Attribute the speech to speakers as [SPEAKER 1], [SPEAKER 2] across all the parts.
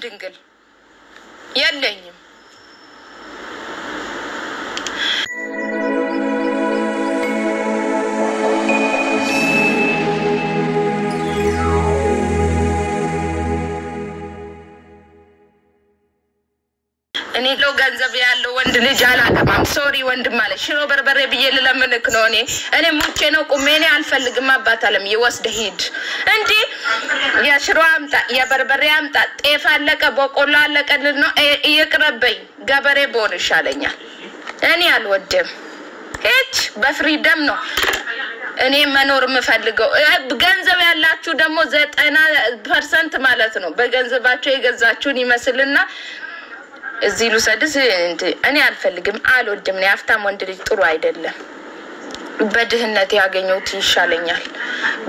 [SPEAKER 1] ድንግል የለኝም እኔ ለው ገንዘብ ያለው ወንድ ልጅ አላገባም ሶሪ ወንድ ማለት ሽሮ በርበሬ ብዬ ለምንክ ነው እኔ ሙቼ ነው ቁሜኔ አልፈልግም አባት አለም ይወስደ ሂድ እንዴ የሽሮ አምጣ የበርበሬ አምጣ ጤፍ አለቀ በቆሎ አለቀ ነው ይቅርበኝ ገበሬ ቦር ይሻለኛል እኔ አልወደም እች በፍሪደም ነው እኔ መኖር የምፈልገው ገንዘብ ያላችሁ ደግሞ 90% ማለት ነው በገንዘባቸው የገዛችሁን ይመስልና እዚህ ሉሰድስ እኔ አልፈልግም አልወድም ነው አፍታም ወንድ ልጅ ጥሩ አይደለም በድህነት ያገኙት ይሻለኛል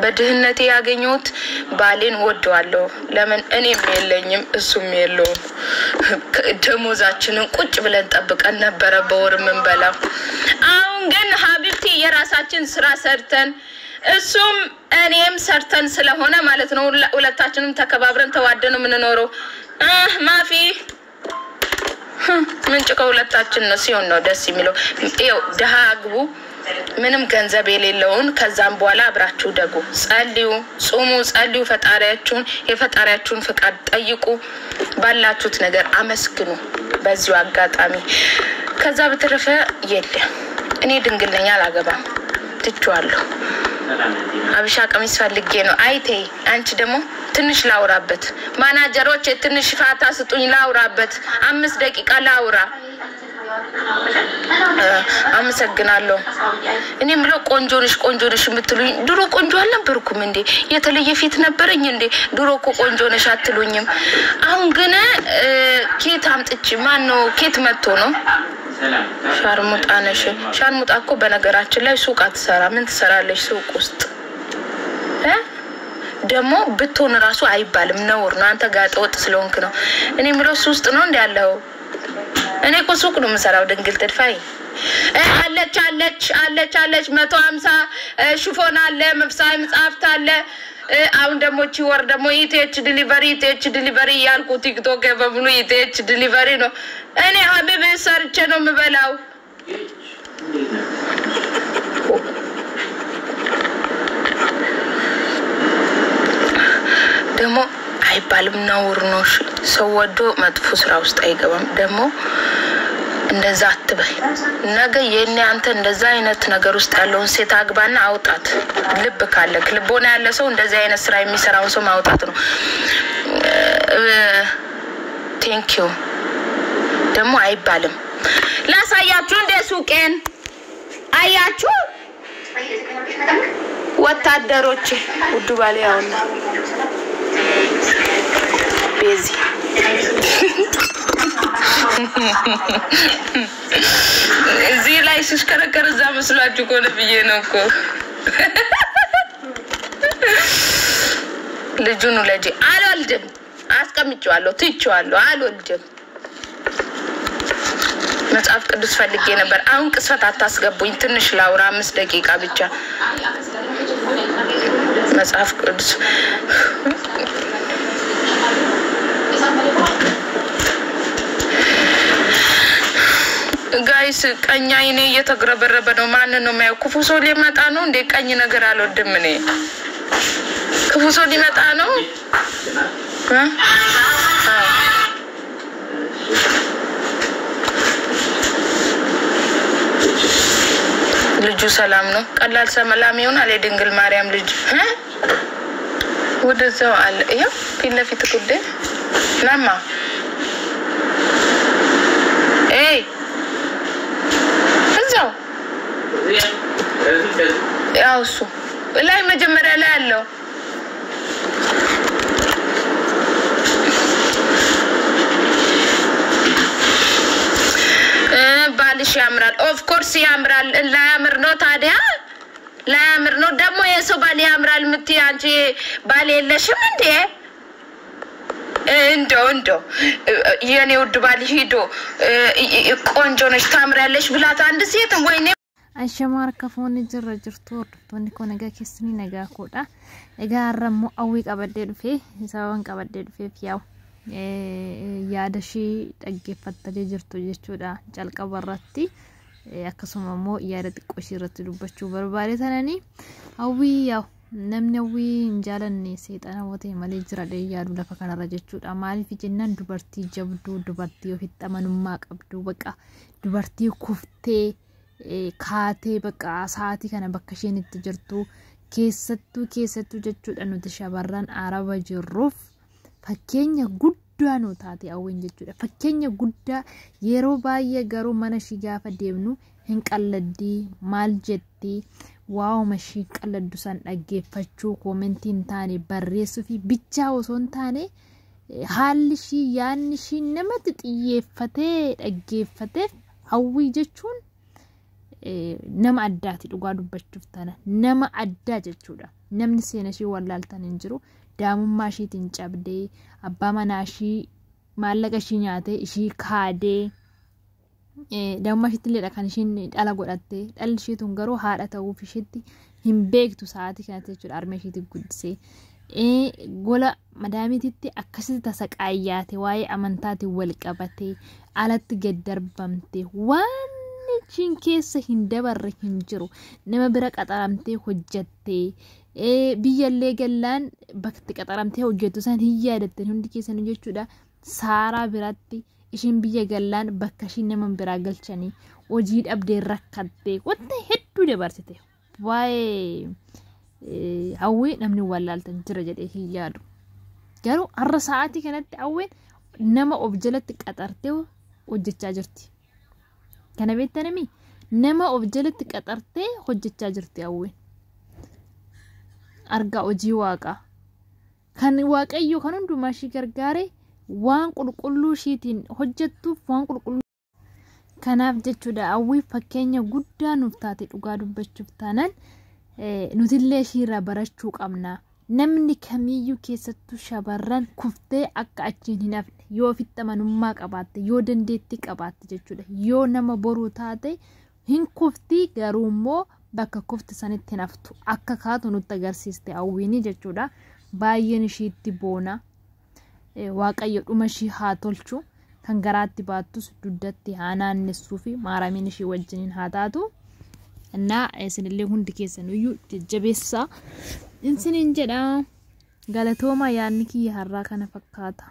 [SPEAKER 1] በድህነት ያገኙት ባሌን ወደዋለሁ ለምን እኔም የለኝም እሱም የለው ደሞዛችንን ቁጭ ብለን ጠብቀን ነበር በወር ምን በላው አሁን ግን ሀቢብቲ የራሳችን ስራ ሰርተን እሱም እኔም ሰርተን ስለሆነ ማለት ነው ሁለታችንም ተከባብረን ተዋደን ምን ኖረው ማፊ ምን ጭቀው ሁለታችን ነው ሲሆን ነው ደስ የሚለው ይው ደሃግቡ ምንም ገንዘብ የሌለውን ከዛም በኋላ አብራችሁ ደጉ ጸልዩ ጾሙ ጸልዩ የፈጣሪያችሁን ፍቃድ ጠይቁ ባላችሁት ነገር አመስግኑ በዚሁ አጋጣሚ ከዛ በተረፈ የለም እኔ ድንግል ነኝ አላገባም ትጫዋለሁ አብሻ ቀሚስ ፈልጌ ነው አይቴ አንቺ ደግሞ ትንሽ ላውራበት ማናጀሮች ትንሽ ፋታ ስጡኝ ላውራበት 5 ደቂቃ ላውራ አመሰግናለሁ እኔም ብለው ቆንጆነሽ የምትሉኝ ድሮ ቆንጆ አልነበርኩም እንዴ የተለየ ፊት ነበርኝ እንዴ ድሮ እኮ ቆንጆነሽ አትሉኝም አሁን ግን ኬት አምጥቼ ማን ነው ኬት መጥቶ ነው ሻርሙጣ እኮ በነገራችን ላይ ሱቅ አትሰራ ምን ትሰራለሽ ሱቅ ውስጥ ደሞ ብትሆን ራሱ አይባልም ነውር ነው አንተ ጋር ተወጥ ስለሆንክ ነው እኔ ምለው ውስጥ ነው እንደ ያለው እኔ እኮ ሱቅ ነው የምሰራው ድንግል ትድፋይ አለች 150 ሽፎን አለ መፍሳይ መጻፍት አለ አሁን ደሞ ቺወር ደሞ ኢቲኤች ዲሊቨሪ ያልኩ ቲክቶክ በብሉ ኢቲኤች ዲሊቨሪ ነው እኔ ሀቢብ ሰርቼ ነው የምበላው ደሞ አይባልም ነውር ነው ሰው ወዶ መጥፎ ስራ ውስጥ አይገባም ደሞ እንደዛ አትበል ነገ የኔ አንተ እንደዛ አይነት ነገር ውስጥ ያለውን ሴት አግባና አውጣት ልብ ካለክ ልቦና ያለ ሰው እንደዛ አይነት ስራ የሚሰራው ሰው ማውጣት ነው ቴንክ ዩ ደሞ አይባልም ላሳያችሁ እንደ ሱቄን አያችሁ ወታደሮች ውዱ ባለ ያውና ቤዚ እዚህ ላይ ሲሽከረከር እዛ መስላችሁ ኮነ ብዬ ነው እኮ ልጁን ለጂ አልወልድም አስቀምጬዋለሁ ትቼዋለሁ አልወልድም መጽሐፍ ቅዱስ ፈልጌ ነበር አሁን ቅስፈት አታስገቡኝ ትንሽ ላውራ 5 ደቂቃ ብቻ መጽሐፍ ቅዱስ ጋይስ ቀኛ አይኔ እየተግረበረበ ነው ማን ነው ማየው ክፉ ሰው ሊመጣ ነው እንደ ቀኝ ነገር አልወድም እኔ ክፉ ሰው ሊመጣ ነው ልጁ ሰላም ነው ቀላል ሰላም ይሆናል የድንግል ማርያም ልጅ ወደዛው አለ ይሄ ፊት ጉዴ ማማ እዛው ያውሱ ላይ መጀመሪያ ላይ ያለው ባልሽ ያምራል ኦፍ ኮርስ ያምራል ላያምር ነው ታዲያ ላያምር ነው ደግሞ የሰው ባል ያምራል ምትይ አንቺ ባል የለሽም እንዴ እንደው የኔ ውድ ባል ሂዶ ቆንጆ ነሽ ታምራለሽ ብላት አንድ ሴት ወይኔ
[SPEAKER 2] አሸማር ከፎን ጅርጅርቱ ወርቶን ኮነጋ ከስኒ ነጋ ኮዳ እጋራሙ አዊ ቀበደልፌ ሰውን ቀበደልፌ ያው yaada ishee dhaggeeffattee jirtu jechuudha jalqaba irratti akkasuma immoo yaada xiqqoo ishee irratti dubbachuu barbaade tanani hawwii yaa namni hawwii hin jaalanne seexana wote malee jira yaadu lafa kanarra jechuudha maaliif jennaan dubartii jabduu dubartii ofitti amanummaa qabdu baqa dubartii kuftee kaatee baqa sa'aatii kana bakka isheen itti jirtu keessattuu jechuudha nuti shamarran araba jirruuf fakkeenya guddaa nu taate hawwiin jechuudha fakkeenya guddaa yeroo baay'ee garuu mana ishii gaafa deemnu hin qalladdii maal jetti waaw mashii qalladdu san dhaggeeffachuu koomentiin taane barreessuu fi bichaa osoo hin taane haalli ishii yaanni ishii namatti xiyyeeffatee dhaggeeffateef hawwii jechuun nama addaati dhugaa dubbachuuf tana nama addaa jechuudha namni seena ishii wallaaltan hin jiru daamummaa ishiitiin cabdee abbaa manaa ishii maallaqa ishii nyaatee ishii kaadee daamummaa ishiitti illee kan ishiin dhala godhattee dhalli ishiitun garuu haadha ta'uuf ishiitti hin beektu sa'aatii kanatti jechuudha armee ishiitti guddisee gola madaamititti akkasitti tasaqaayyaate waa'ee amantaatiin wal qabatee alatti gad darbamte waan chin keessa hin dabarre hin jiru nama bira qaxaramtee hojjattee biyyallee gallaan bakki qaxaramtee hojjettu san hin yaadatten hundi keessan jechuudha saaraa biratti ishin biyya gallaan bakka ishin nama biraa galchanii hojii dhabdee rakkattee wanta hedduu dabarsite waa'ee hawwii namni wallaaltan jira jedhee hin yaadu garuu har'a sa'aatii kanatti hawwiin nama of jalatti qaxartee hojjechaa jirti kana beektanami nama of jalatti qaxartee hojjechaa jirti hawwiin argaa hojii waaqaa kan waaqayyo kan hundumaa ishii gargaare waan qulqulluu ishiitiin hojjettuuf waan qulqulluu kanaaf jechuudha hawwii fakkeenya guddaa nuuf taate dhugaa dubbachuuf taanaan nutillee ishiirraa barachuu qabna namni kamiyyuu keessattuu shamarran kuftee akka achiin hin hafne yoo ofitti amanummaa qabaatte yoo dandeettii qabaatte jechuudha yoo nama boruu taate hin kuftii garuu immoo bakka kufti sanitti hin haftu akka kaatu nutti agarsiiste hawwiin jechuudha baay'een ishiitti boona waaqayyo dhuma ishii haa tolchu kan garaatti baattus duddatti haa naannessuu fi maaramiin ishii wajjiniin haa taatu እና ስንሌ ሁንድ keessan iyyuu jajjabeessa insinin jedha galatooma yaanni kiyya harraa kana fakkaata